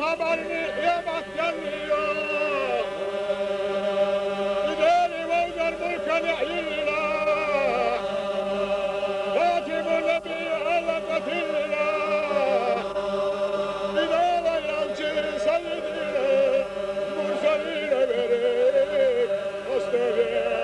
haberini yemek geliyor. İdari vevzer mülken yahyilla. Fatih-ül Nebi alametilla. İdara yancı seyyidine, murseline verip gösteriyor.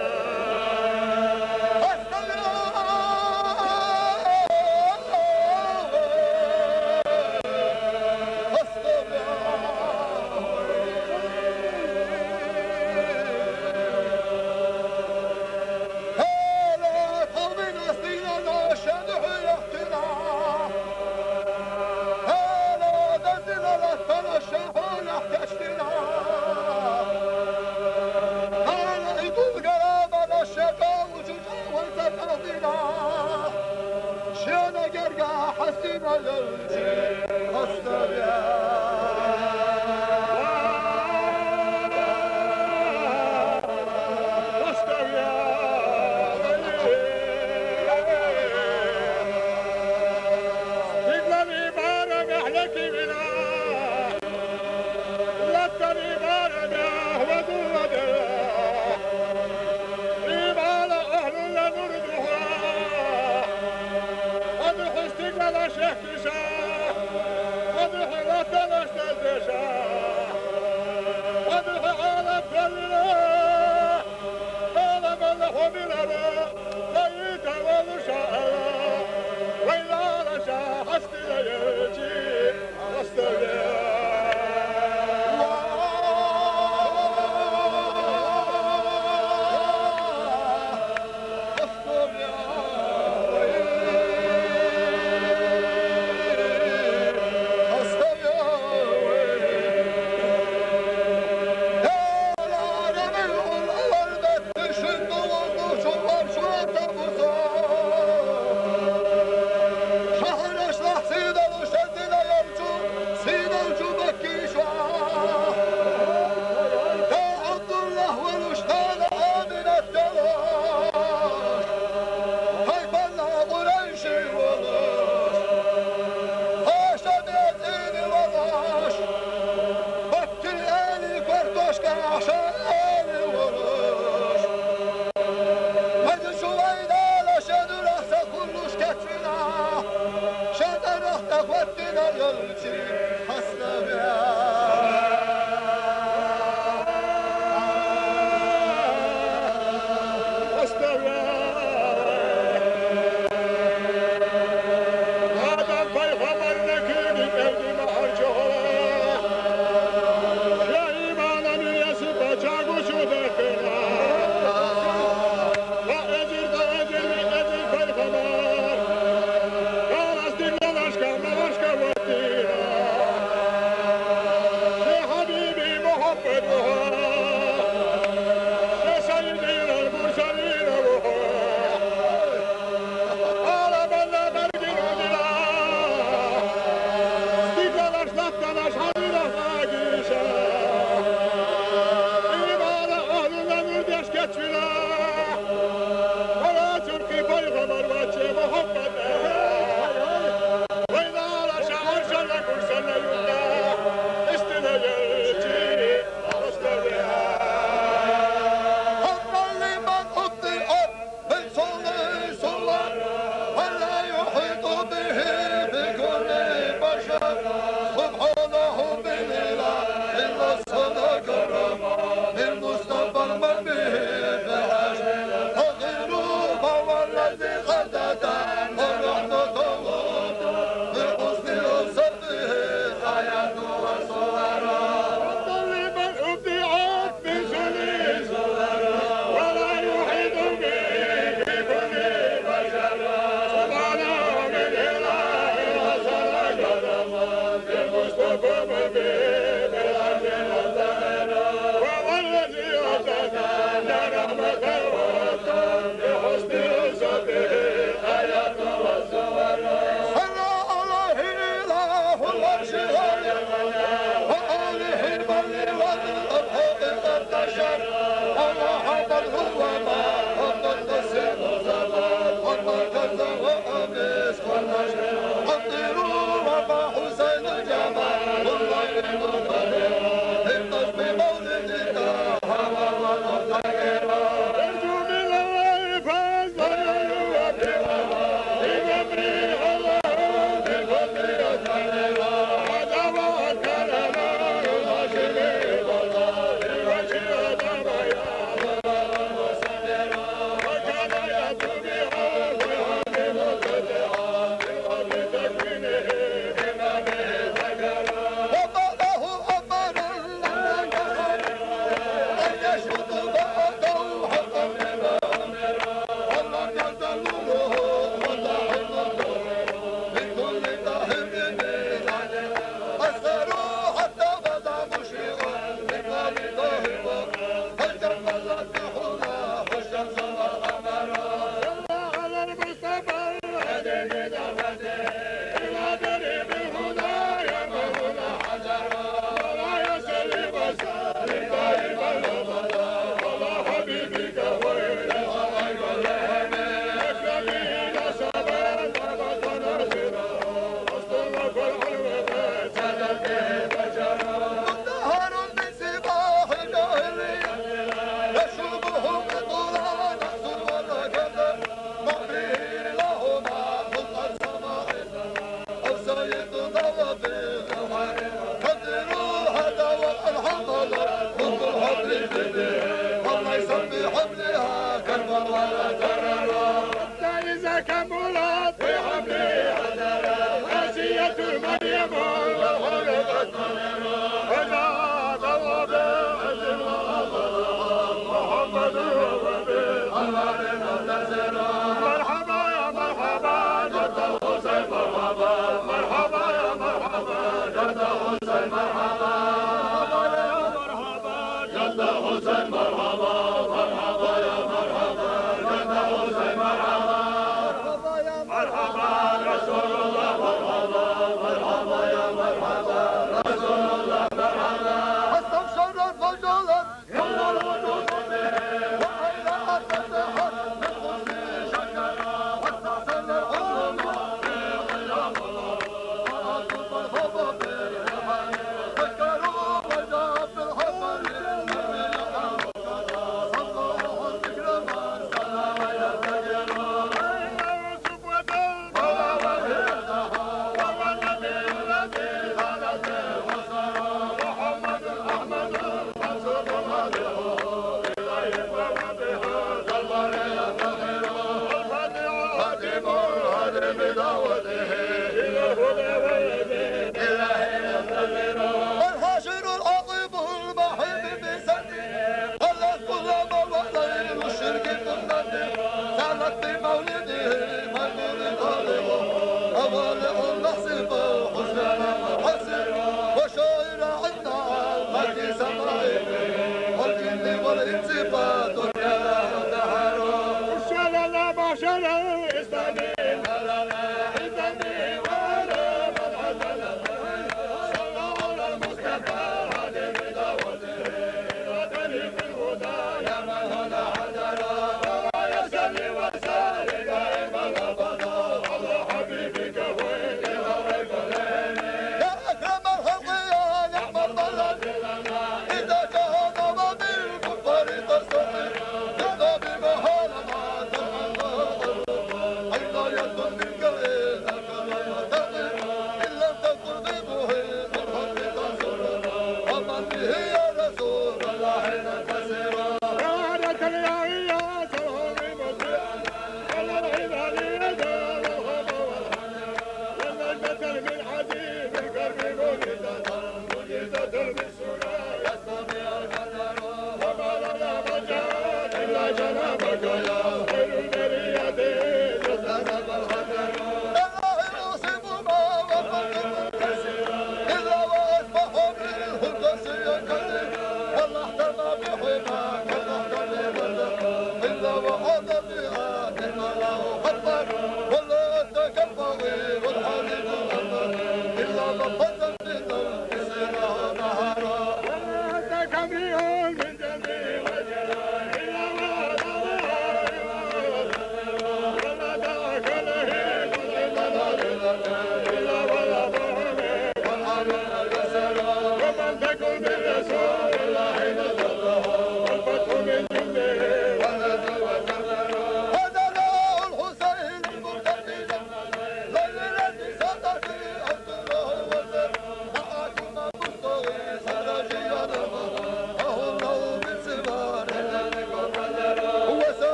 حطروا ربا حسين الجمال والله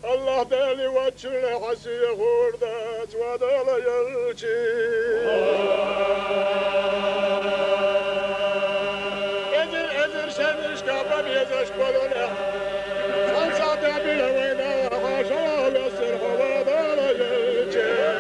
Allah deli vaçüle hasiye hurda çvadala yalçı Ezir şermiş kapam yezaş koluna Kalsada bile veyda haşa vesir havadala yalçı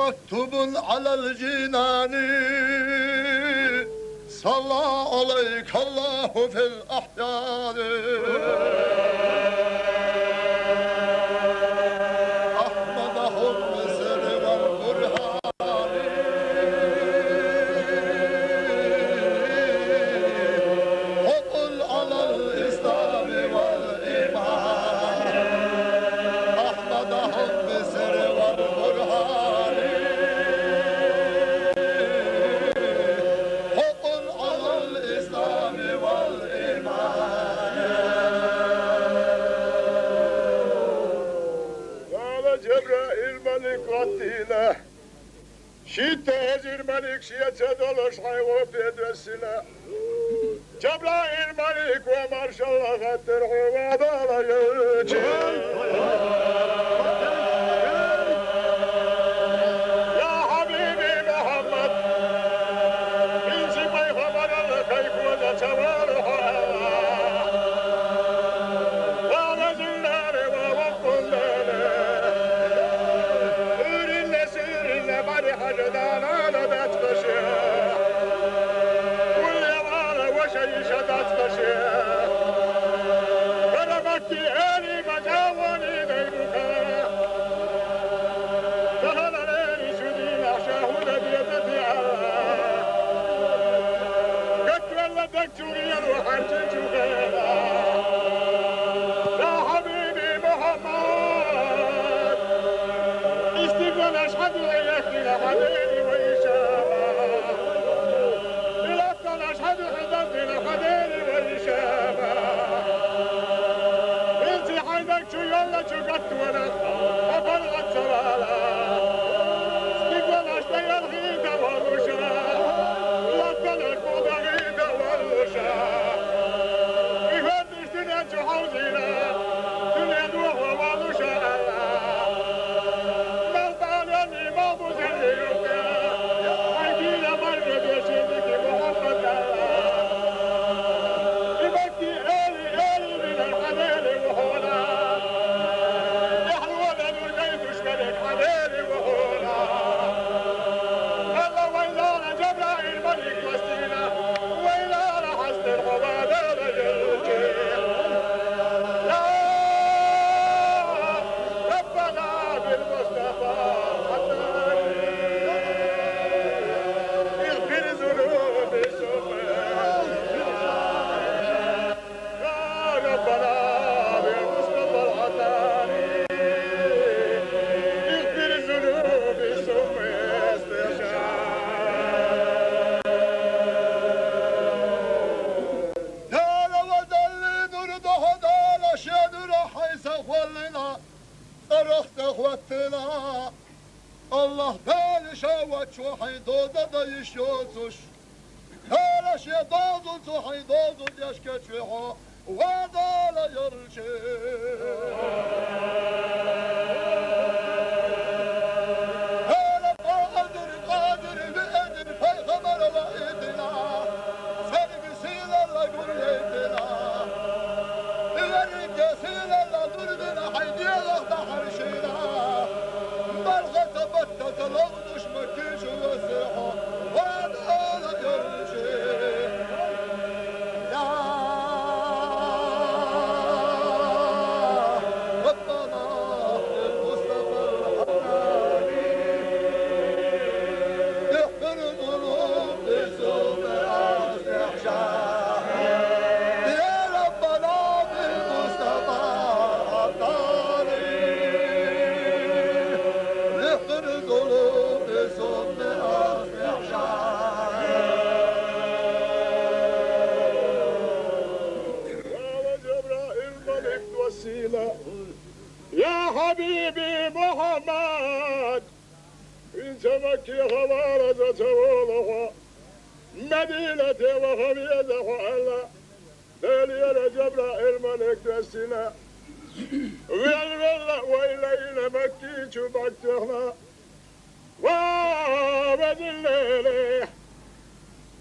مكتوب على الجنان صلى عليك الله في الأحيان أحمدهم بالسر والبرهان وقل على الإسلام والإيمان أحمدهم بالسر والبرهان وقل على الإسلام والإيمان قتيلة شيت هزير ملك شيت دولش حيوة بيدرسنا جبرائيل ملك وما شاء الله غدر عوض على يرجي يا حبيبي محمد انسي ما يخبر الله كيف وزا توارها وغزلنا ووقلنا ورنا سيرنا بعد حاجة على بيت بشير وشي شدت بشير ونبكي آلي مجاوني دينك دخل ليلي سدين أحشاه نبيتي قد ولدك جوريا وحنجي جوغيرا يا حبيبي محمد استقبل أشهد ويكفي لحديني ويشابه أشهد حضرتنا حديري والشامة انتي حيدك شو يلا شو قد وانا وبلغت سرالا استقبل اشتي الغيدة والرشا لطلق موضع غيدة والرشا يفدش دنيا شو حوزينا دنيا دوحة والرشا ملطان يلي ما بوزني يوكا حيدينا مرقب يشيدك محمد الله بالش وشو حيدود ضيش يوتش هلاش يضاد حيدود يشكت فيها وضال يرشي هلا قادر بقدر في خبر وإيدنا سرق سيل الله قريتنا غرق سيل الله دردنا حيدي الله تحرشينا بلغة بطة لغدش مكيش وسيحة وضال يرشي يا ربنا المصطفى الحناني يحفر القلوب بسوء استحشاء يا ربنا بالمصطفى الحناني يحفر القلوب بسوء استحشاء يا حبيبي محمد انت مكي خوارزة وضحى مدينة وخميزة وعلا دالي جبرائيل ملك دسنا والغلا وإلينا مكي شبكتنا وبدلنا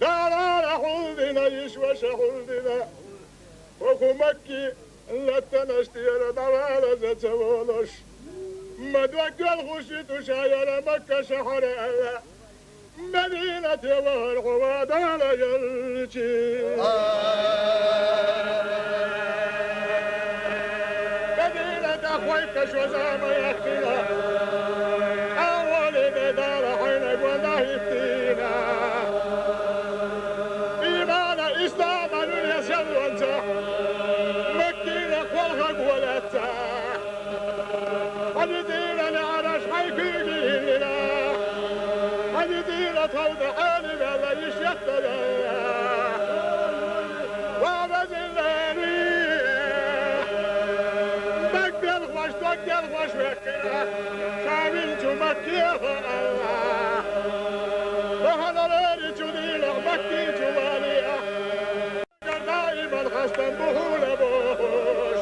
دارنا حلدنا يشوش حلدنا وكو مكي لا تنشتير دوالة تولش مدوك الخشيت شاير مكة شحر الله مدينة والقواد على يلشي مدينة أخويك شوزام يختنا أول بدار حينك والله يفتينا إيمان إسلام يسير وانت ولتا حديدينا نعرش حيكينا حديدينا طود حالي بلا يشيطنا وبزلاني بقدر خوش بقدر خوش بكنا شامل جمال مكي الله بهنا لجودي مكي جوالي دائما خشتا بهول بوش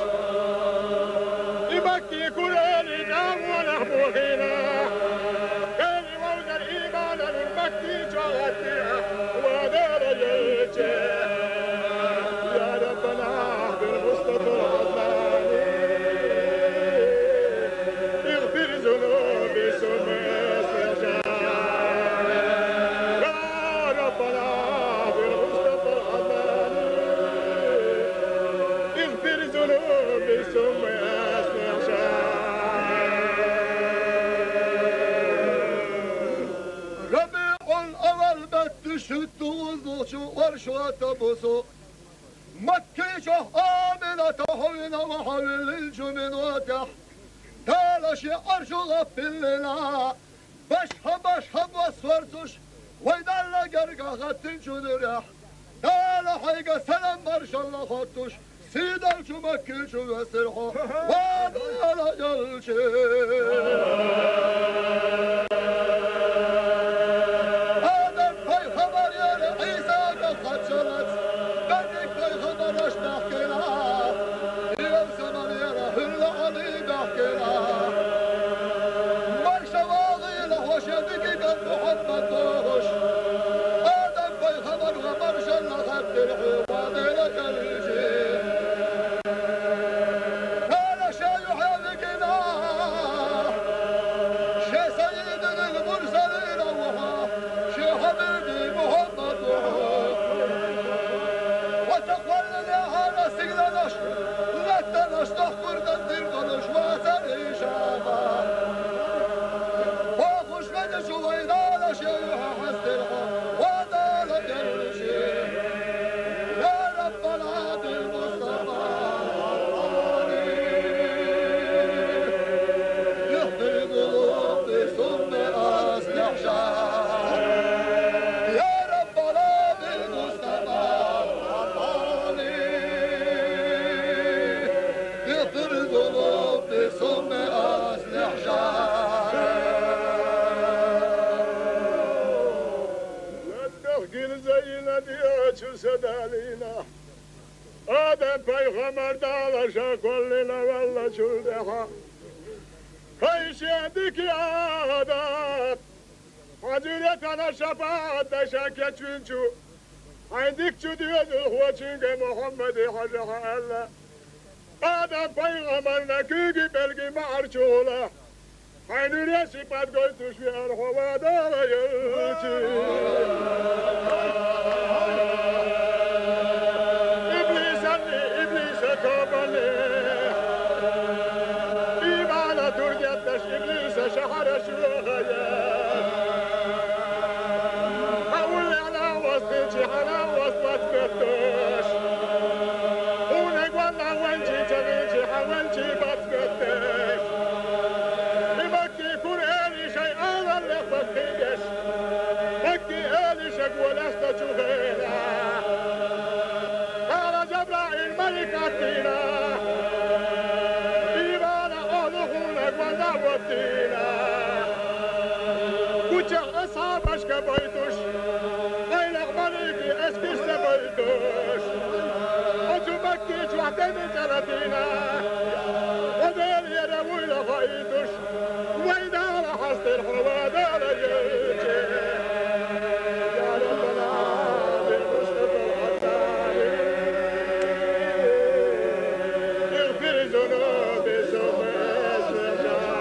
مكي كلالي دام ونحبوهنا كان موت الإيمان للمكي جوالي ودار يلجي يا ربنا بالمصطفى العدناني اغفر ذنوبي ثم استرجع يا ربنا بالمصطفى العدناني اغفر ذنوبي ثم استرجع ربيع الأول بتشد وضوشو ورشوة بوسو مكي شه آمنة هوين وحول الجمن وتح تالشي أرشو غفل لنا بشهب وصورتوش ويدال قرقا غتن شنرح تالا حيقا سلام برش الله خطوش سيدال شو مكي شو وسرحو وادالا جلشي سدالينا آدم پیغمبر دالشا كلنا والله شلدها خيش يدك يا آدم حجرتنا شفاعت دشاك چونچو عندك چو ديوز الخوچنگ محمد حجها الله آدم پیغمبر نكوگي بلگي معرچولا حينوريا سيپات گوشتوش في الخوا دالا يلچي شهر شوغيا حول على وسطي على وسط فتش ونقولنا وانجي تغيجي حوالجي بتفتش بمكي كون آلي شيء أنا اللي بكيش مكي آلي شك ولست شوغينا قال جبرائيل ملك أتينا إيمانا أهله نقولنا وطينا أصحابش كبيتوش غير مليكي اسكي سبيتوش أجو مكيش وحدين جلدينا ودير يروي لغايتوش وين على حسط الحواد على يجي يا ربنا بالمصطفى العدناني اغفر ذنوبي ثم استرجع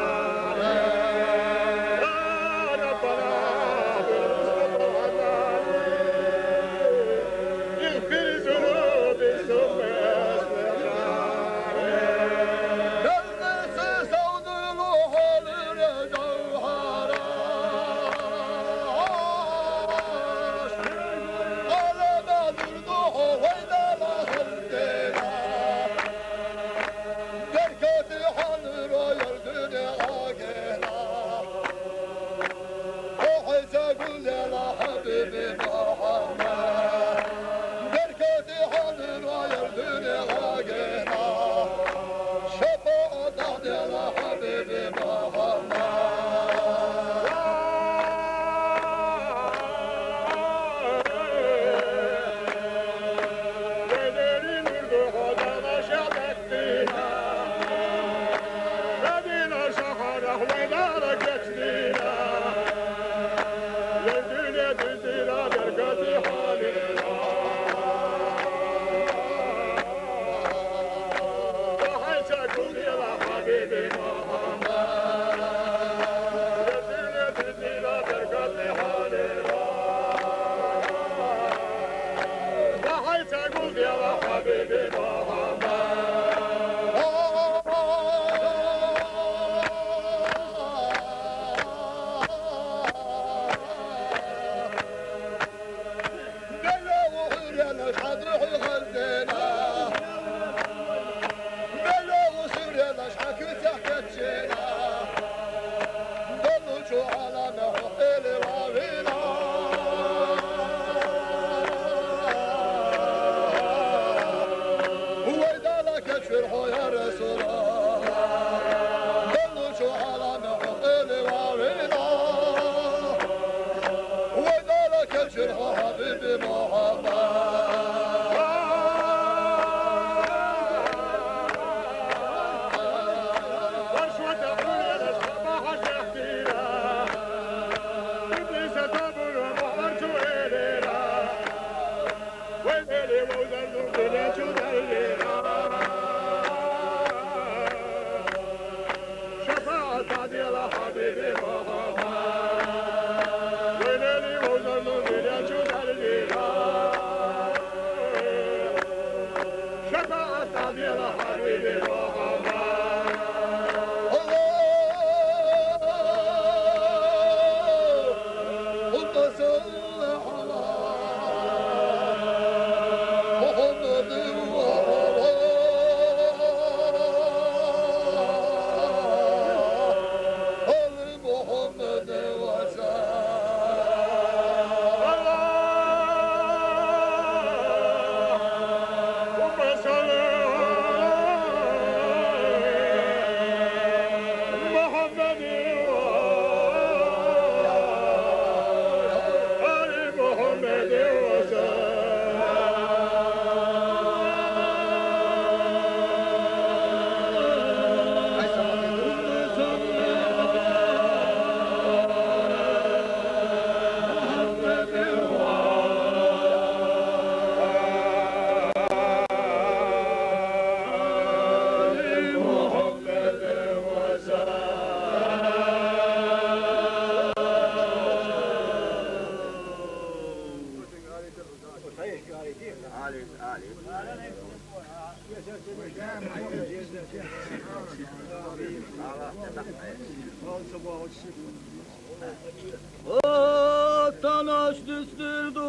Tanaş düstürdü,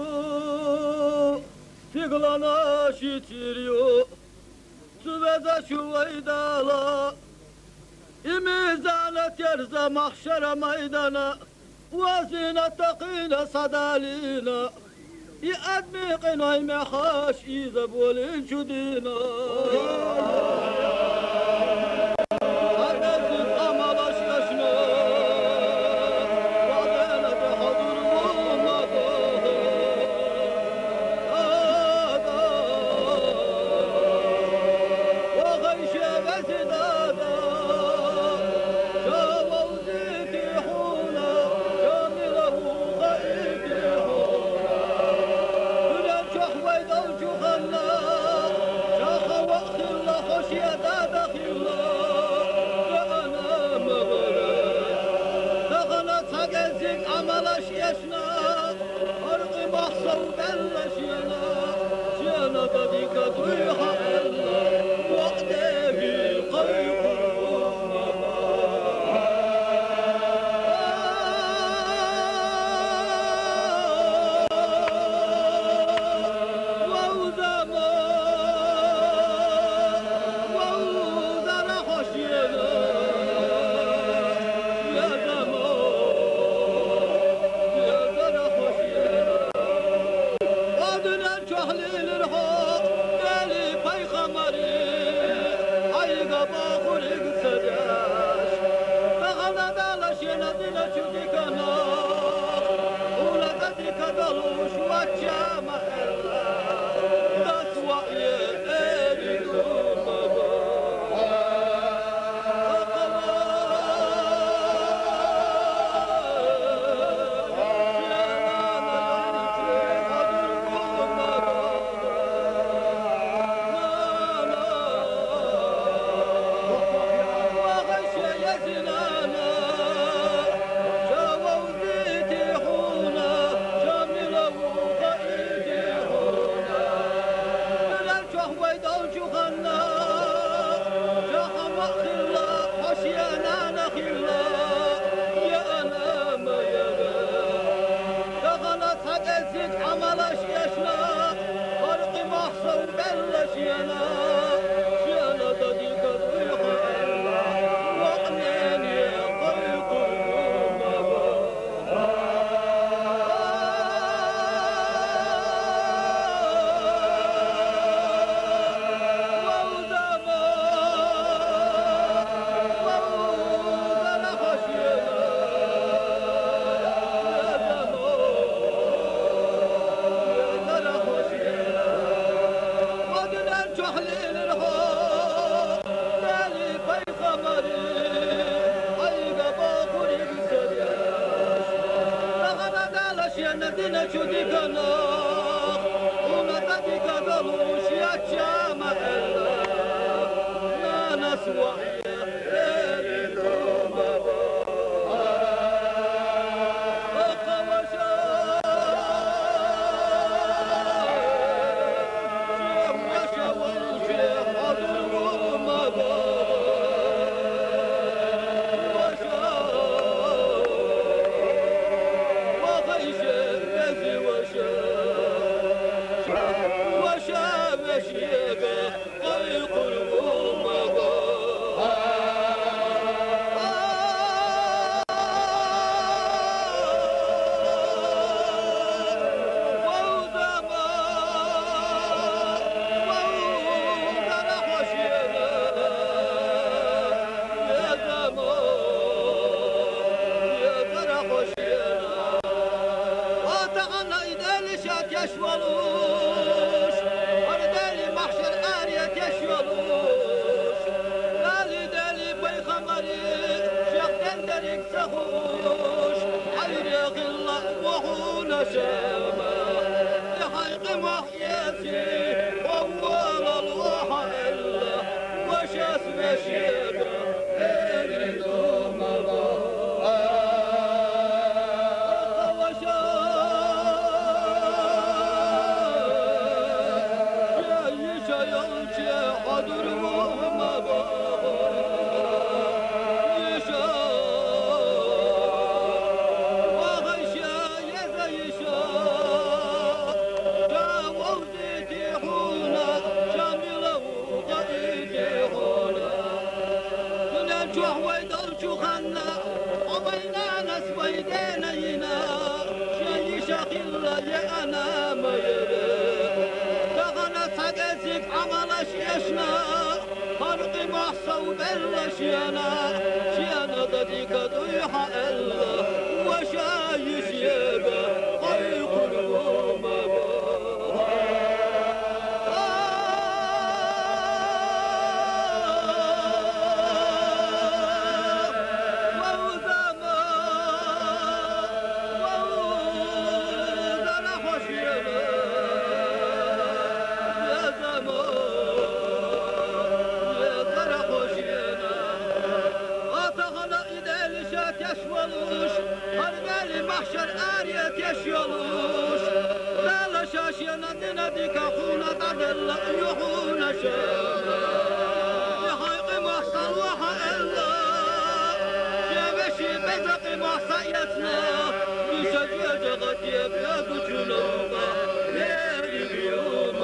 figlanaş itiriyor, süveze şuvaydala, imizanet yerze mahşere meydana, vazine takine sadalina, İadmi qinay mehaş ize bolin çudina. عمل شيشنا خلق محصى وبلشينا شينا ضديك ضيحة الله وشاي شيبة خيق اليوم محشر آريت يشيلوش لا شاشينا ديناديك أخونا تدل يخونا شانا يحيق محصل وحا إلا يمشي بزق محصيتنا يشجع جغت يبيض جنوبا يلي بيوم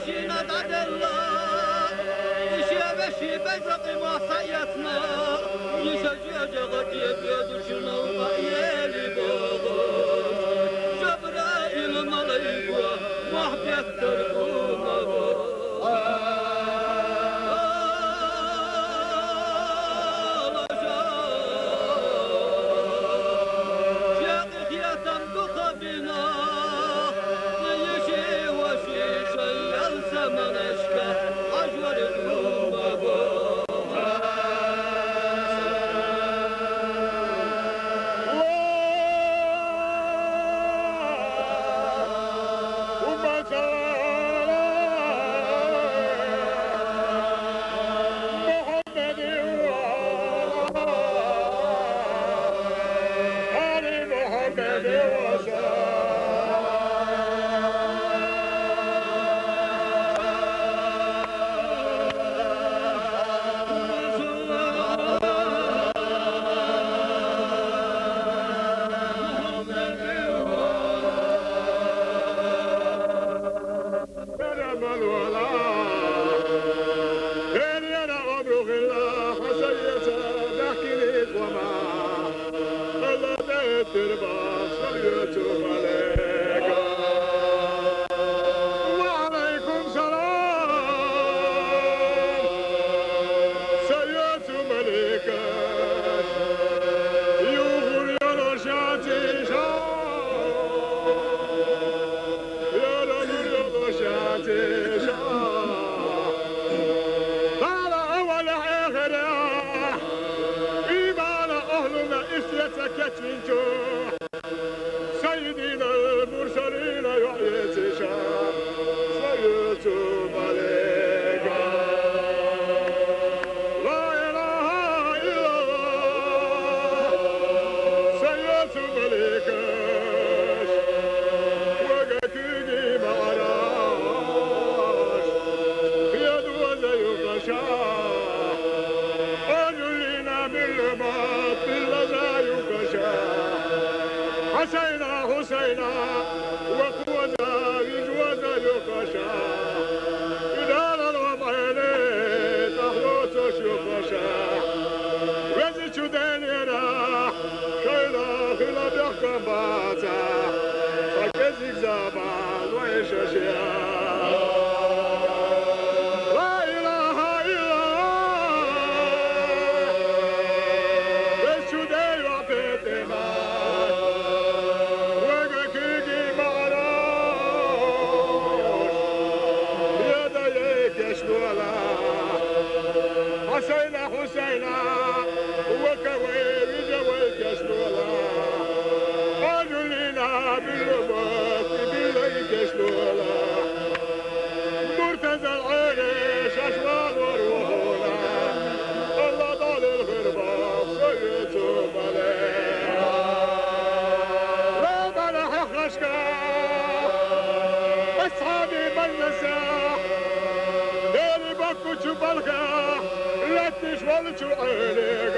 شينا تعدلا يشي بزق ما صيتنا يشجع جغت يبيض شنو يلي بغض جبرائيل ملايكة محبيت تركونا سيدنا المرسلين يحيي شام سيدنا ملك لا إله إلا الله سيدنا ملك وقتيني معراش يدو زي شام أجلنا بالمات بالله يكشام حسينا حسينا وقوزا يجوزا يقشا إدار الوضعيني تخلوص يقشا وزيشو دينينا شينا خلا بيحكم باتا فكزيك زمان ويشاشيا حسينا حسينا وكوير جويت يشلولا قالوا لنا بالربط بليك يشلولا مرتزى العريش أشوال وروحونا الله ضال الغربة صيتوا مليك لا بلح خشكا أصحابي ملسا ديري بكو تشبالكا لا تشوال شو عينيك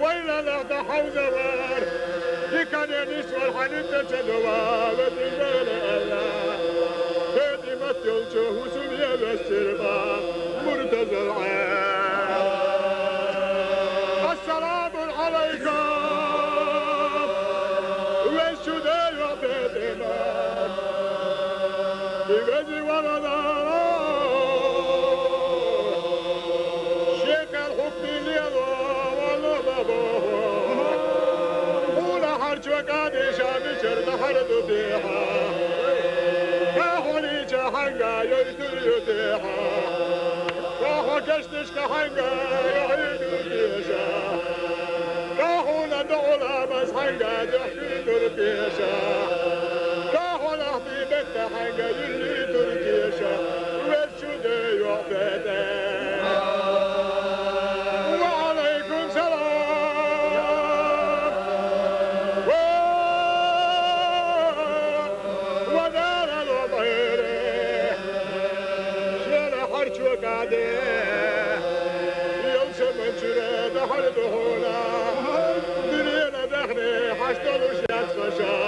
وإلا لغدا حوزوار يكان ينسوى الحنينة تدوى وتجبال الله هادي ما تلجه وسمية بالسربا مرتزى العام السلام عليكم والشداء وفاتنا بغزي ولدار شيخ الحكم ليضا والله ولا حرج وقادي شامي شرد حرد فيها كاحولي جاحنقا يدر يديها كاحو كشتش كحنقا يحيد الكيشا كاحولا دولا بس حنقا يحيد الكيشا كاحولا احتي بنت حنقا يحيد الكيشا والشدي يعفتي وعليكم سلام ودار الوطير شير حرش وقادي يلسم انشري دحر دهولا درينا دخني حشتلو شيات فشا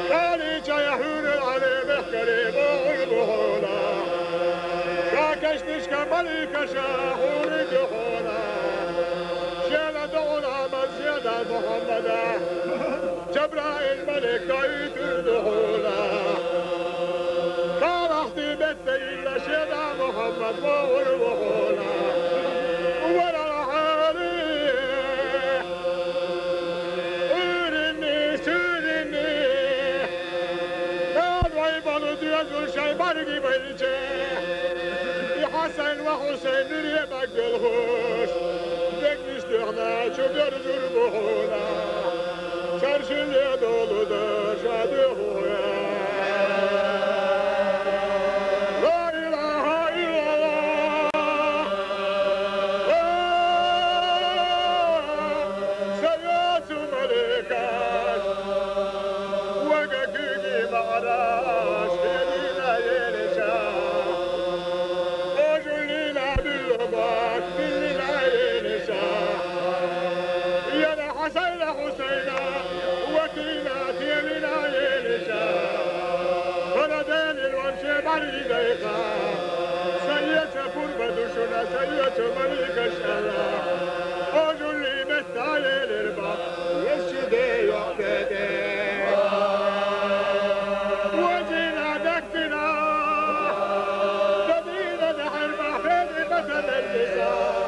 كالي جايحون العلي بحكري بوغي بهولا شاكشتش كمالي كشاحوري دهولا شيلا دهولا مزيادة محمدا جبرائيل ملك دايتر دهولا كان اختي بيتي إلا شيلا محمد بور بهولا ولا حالي أورني سورني كان ويبالو ديازو شاي بارقي بيجي حسن وحسين ريبك الخوش دكنش دخنا شبير زربونا شرشل يدولو در شادي خويا لا إله إلا الله سيات ملكات وقاكيكي معراش يدينا ينشا حسينا وكينا تيمنا ينشا فردين الومش بريديقا سيئة فربة شنا سيئة ملك الشلا قولوا لي مستعيل الباب والشدي يعتدي وجينا دكتنا تدينا نحن محفيد مثل النساء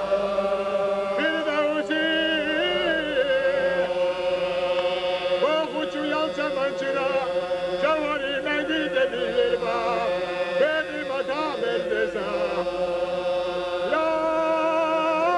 جواري مجيدة بالباب بين مقام النساء لا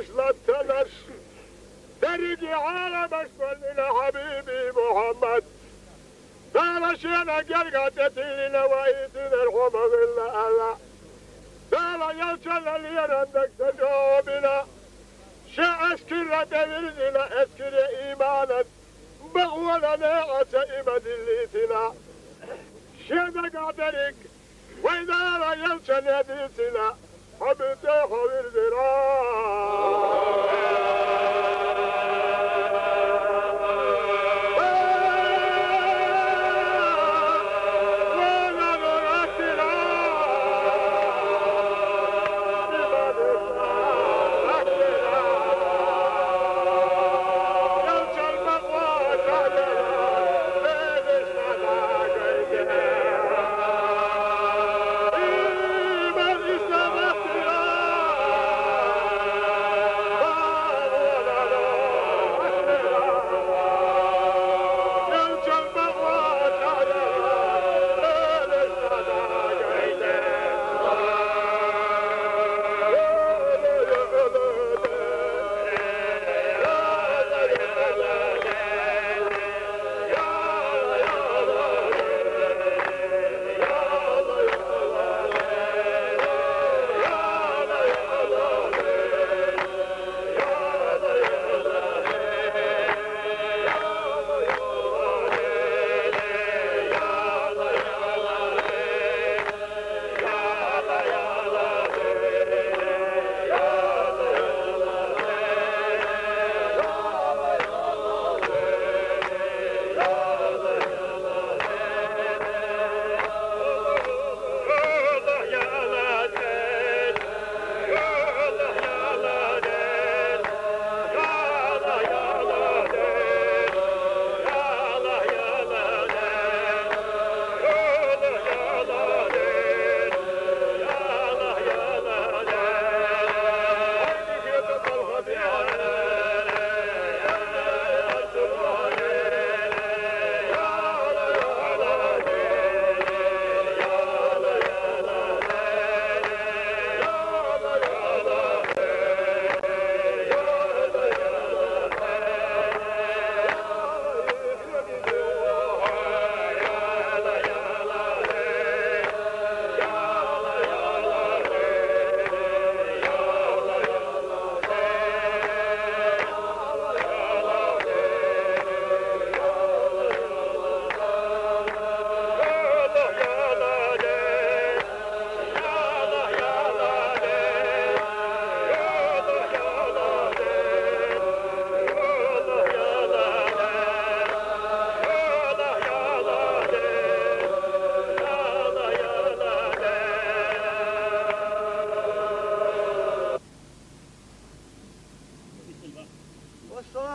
başlattılar. Dergi alem aşkın ile Habibi Muhammed. Dağlaşına gel gazetine vahidiner homağıyla Allah. Dağla yalçalar yerendek secabine. Eskire devirzine eskire imanet. Bağvana ne asa imedillitine. Şerde kaderik. Veydara yalçan edilsine. Habide havirdir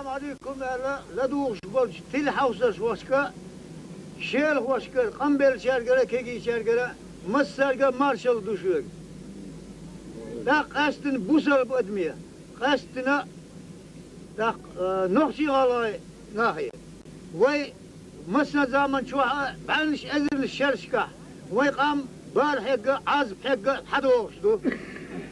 السلام عليكم لدوغ شبال تل حوسش واشكا شيل واشكا قنبل شارجرة كيجي شارجرة مسارجة مارشال دوشوك دا قاستن بوسر بأدمية قاستنا دا نقشي غلاي ناحية وي مسنا زمن شوها بعنش أذن الشرشكا وي قام بار حقا عزب حقا حدوغش دو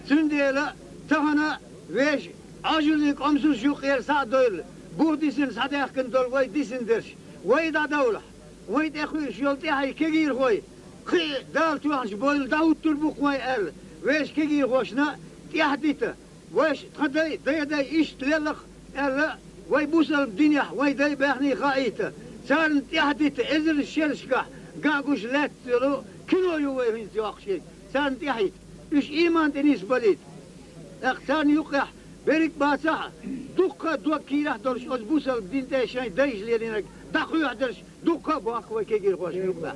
سنديلا تهنا ويش عجلك أمسوس شو خير ساعة دول بو ديسن ساعة كن دول وي ديسن درش وي دا دولة وي تأخوي شيولتي هاي كجير خوي خي دال توانش بول داود تربوك وي ال ويش كجير خوشنا تيحديته ويش تخدي دي إيش تللخ ال وي بوسل الدنيا وي دي بيحني خايته صار تيحديته إذن الشرشكة قاقوش لا تلو كنو يوي هين تيوخشي صار تيحيت إيش إيمان تنيس بليد اختان يقح بريك باسا دوكا دوكي راح درش أزبوسا الدين تاعي دايش لينك داخل يحضرش دوكا باخوي كيجي خوش يقبح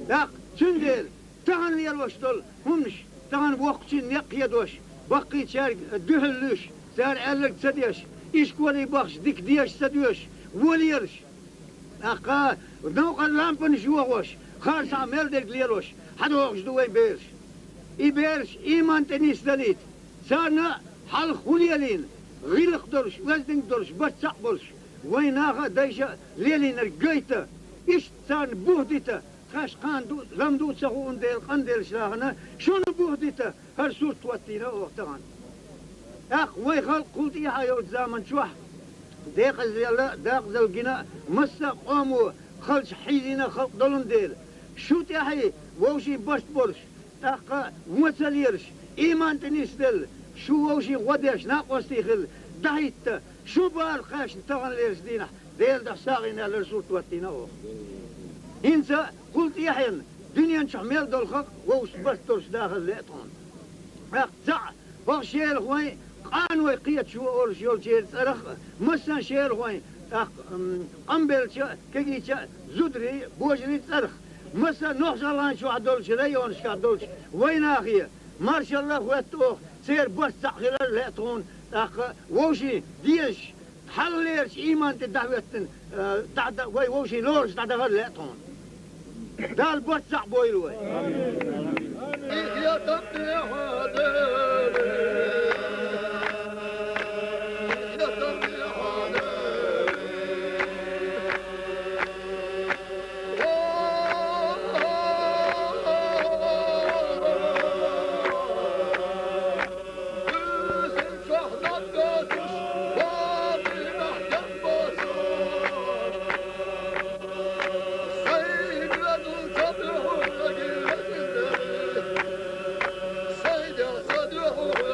داك سندل تهان يروش دول همش تهان وقتين يقيدوش بقي شارك دهلش سار علق سديش إيش كوري باخش ديك ديش سديش وليرش أقا نوق اللامبن جوغوش خارس عمل ديك ليروش حدوغش دوين بيرش إبيرش إيمان تنيس دليت سارنا حال خوليالين غيلق درش وزدن درش بسع برش ويناغا دايشا ليلين القيتا إيش سان بوهدتا خاش قاندو لمدو تسخون ديل قنديل شلاغنا شنو بوهدتا هر سور تواتينا وقتغان أخ ويخل قلت يا حيوت زمن شوح داق زيلا داق زوجنا مسا قاموا خلش حيزنا خلق دلون ديل شو تحي ووشي بشت برش أخ ومساليرش إيمان تنيستل شو ووشي غداش ناقوستي خل دهيت شو بالخاش تغن ليرس دينا ديل ده ساغينا لرسول توتينا أخ إنسا قلت يا حين دنيا شحمل دول خلق ووش بس ترش داخل ليتون أخ زع وشيل خوي قانوي قيت شو أورش يول شيل صرخ مسا شيل خوي أخ قنبل كي زدري بوجري صرخ مسا نوصلان شو عدول شريون شكادول وين أخي ما شاء الله خواتوخ سير بس تحقير ليتون أخ ووشي ديش حليرش إيمان تدعوتن تعد ووشي لورش تعدغر ليتون دال بس بويلوي يا تبني Oh,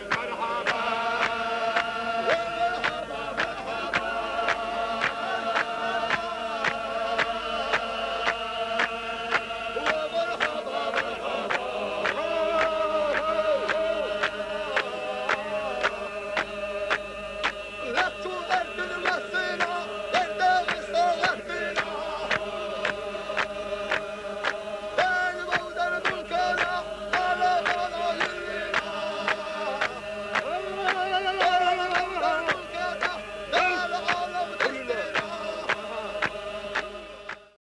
kara